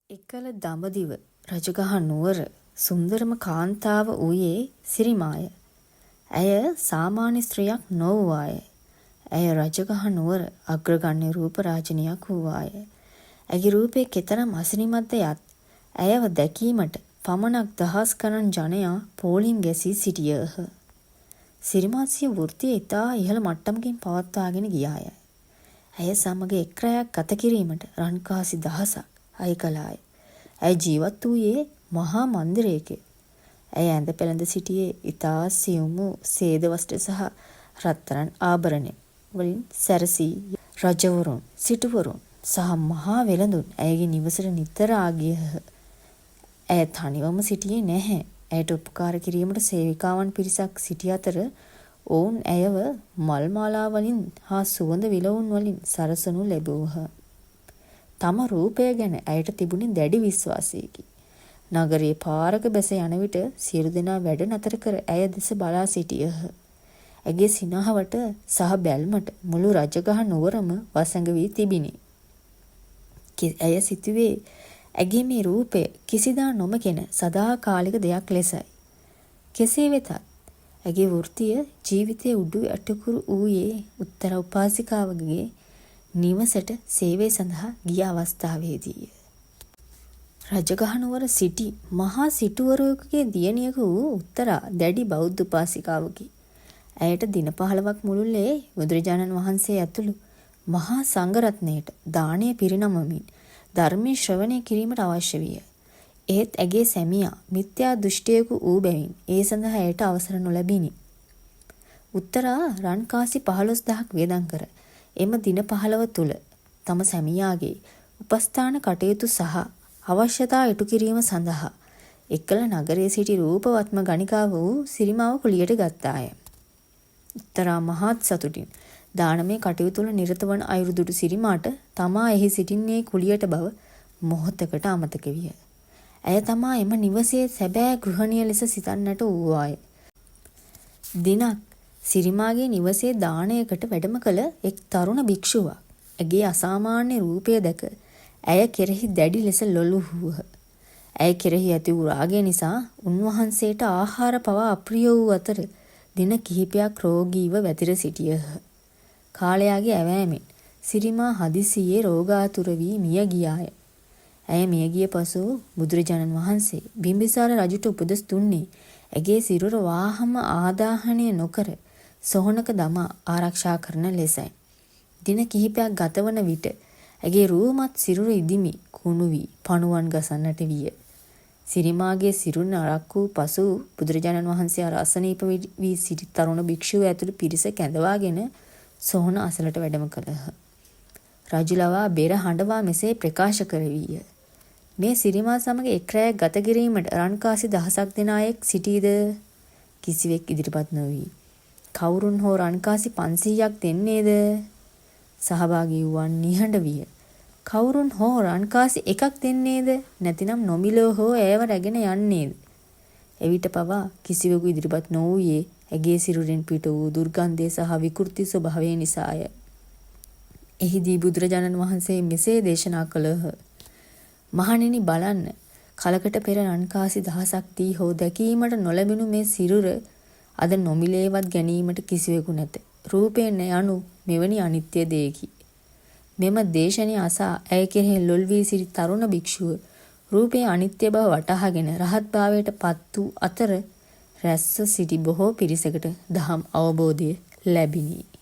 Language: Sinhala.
එකල දඹදිව රජගහ නුවර සුන්දරම කාන්තාව වූයේ සිරිමාය. ඇය සාමාන්‍ය ස්ත්‍රියක් නොවූවාය. ඇය රජගහ නුවර අග්‍රගණ්‍ය රූපරාජිනියක් වූවාය. ඇගේ රූපය කෙතරම් අසිරිමත්ද යත් ඇයව දැකීමට පමණක් දහස් ගණන් ජනයා පෝලිම් ගැසී සිටියහ. සිරිමාසිය වෘත්තිය ඉතා ඉහළ මට්ටමකින් පවත්වාගෙන ගියාය. ඇය සමග එක් රැයක් ගත කිරීමට රන්කාසි දහසක් අය කළාය. ඇය ජීවත් වූයේ මහා මන්දිරයක. ඇය ඇඳ පැළඳ සිටියේ ඉතා සියුම් වූ සේද වස්ත්‍ර සහ රත්තරන් ආභරණ වලින් සැරසී රජවරුන්, සිටුවරුන් සහ මහා වෙළඳුන් ඇයගේ නිවසට නිතර ආ ගියහ. ඇය තනිවම සිටියේ නැහැ. ඇයට උපකාර කිරීමට සේවිකාවන් පිරිසක් සිටි අතර ඔවුන් ඇයව මල් මාලා වලින් හා සුවඳ විලවුන් වලින් සරසනු ලැබුවහ. තම රූපය ගැන ඇයට තිබුණේ දැඩි විශ්වාසයකි. නගරයේ පාරක බැස යන විට සියලු දෙනා වැඩ නතර කර ඇය දෙස බලා සිටියහ. ඇගේ සිනහවට සහ බැල්මට මුළු රජගහ නුවරම වසඟ වී තිබිණි. ඇය සිතුවේ ඇගේ මේ රූපය කිසිදා නොමකෙන සදාකාලික දෙයක් ලෙසයි. කෙසේ වෙතත් ඇගේ වෘත්තිය ජීවිතයේ උඩු යටිකුරු වූයේ උත්තර උපාසිකාවගේ නිවසට සේවය සඳහා ගිය අවස්ථාවේදීය. රජගහ නුවර සිටි මහා සිටුවරයෙකුගේ දියණියක වූ උත්තරා දැඩි බෞද්ධ උපාසිකාවකි. ඇයට දින 15ක් මුළුල්ලේ බුදුරජාණන් වහන්සේ ඇතුළු මහා සංඝරත්නයට දානය පිරිනමමින් ධර්මයේ ශ්‍රවණය කිරීමට අවශ්‍ය විය. ඒත් ඇගේ සැමියා මිත්‍යා දෘෂ්ටියක වූ බැවින් ඒ සඳහා ඇයට අවසර නොලැබිණි. උත්තරා රන්කාසි 15000ක් වියදම් කර එම දින 15 තුල තම සැමියාගේ උපස්ථාන කටයුතු සහ අවශ්‍යතා ඉටු කිරීම සඳහා එකල නගරයේ සිටි රූපවත්ම ගණිකාව වූ සිරිමාව කුලියට ගත්තාය. උත්තරා මහත් සතුටින් දානමය කටයුතු වල නිරත වන අයුරු දුටු සිරිමාට තමා එහි සිටින්නේ කුලියට බව මොහොතකට අමතක විය. ඇය තමා එම නිවසේ සැබෑ ගෘහණිය ලෙස සිතන්නට වූවාය. දිනක් සිරිමාගේ නිවසේ දානයකට වැඩම කළ එක් තරුණ භික්ෂුවක් ඇගේ අසාමාන්‍ය රූපය දැක ඇය කෙරෙහි දැඩි ලෙස ලොළු වූහ. ඇය කෙරෙහි ඇති වූ රාගය නිසා උන්වහන්සේට ආහාර පවා අප්‍රිය වූ අතර දින කිහිපයක් රෝගීව වැතිර සිටියහ. කාලයාගේ ඇවෑමෙන් සිරිමා හදිසියේ රෝගාතුර වී මිය ගියාය. ඇය මිය ගිය පසු බුදුරජාණන් වහන්සේ බිම්බිසාර රජුට උපදෙස් දුන්නේ ඇගේ සිරුර වාහම ආදාහනය නොකර සොහනක දමා ආරක්ෂා කරන ලෙසයි. දින කිහිපයක් ගතවන විට ඇගේ රූමත් සිරුර ඉදිමි කුණු වී පණුවන් ගසන්නට විය. සිරිමාගේ සිරුර නරක් වූ පසු බුදුරජාණන් වහන්සේ අසනීප වී සිටි තරුණ භික්ෂුව ඇතුළු පිරිස කැඳවාගෙන සොහන අසලට වැඩම කළහ. රජු ලවා බෙර හඬවා මෙසේ ප්‍රකාශ කරවීය. මේ සිරිමා සමග එක් රැයක් ගත කිරීමට රන්කාසි දහසක් දෙන අයෙක් සිටීද? කිසිවෙක් ඉදිරිපත් නොවී. කවුරුන් හෝ රන්කාසි 500ක් දෙන්නේද? සහභාගී වූවන් නිහඬ විය. කවුරුන් හෝ රන්කාසි 1ක් දෙන්නේද? නැතිනම් නොමිලෝ හෝ ඇයව රැගෙන යන්නේද? එවිට පවා කිසිවෙකු ඉදිරිපත් නොවූයේ ඇගේ සිරුරෙන් පිට වූ දුර්ගන්ධය සහ විකෘති ස්වභාවය නිසාය. එහිදී බුදුරජාණන් වහන්සේ මෙසේ දේශනා කළහ. මහණෙනි බලන්න, කලකට පෙර රන්කාසි දහසක් දී හෝ දැකීමට නොලැබුණු මේ සිරුර අද නොමිලේවත් ගැනීමට කිසිවෙකු නැත. රූපය යනු මෙවැනි අනිත්‍ය දෙයකි. මෙම දේශනය අසා ඇය කෙරෙහි ලොල් වී සිටි තරුණ භික්ෂුව රූපයේ අනිත්‍ය බව වටහාගෙන රහත් භාවයට පත් වූ අතර රැස්ව සිටි බොහෝ පිරිසකට දහම් අවබෝධය ලැබිණි.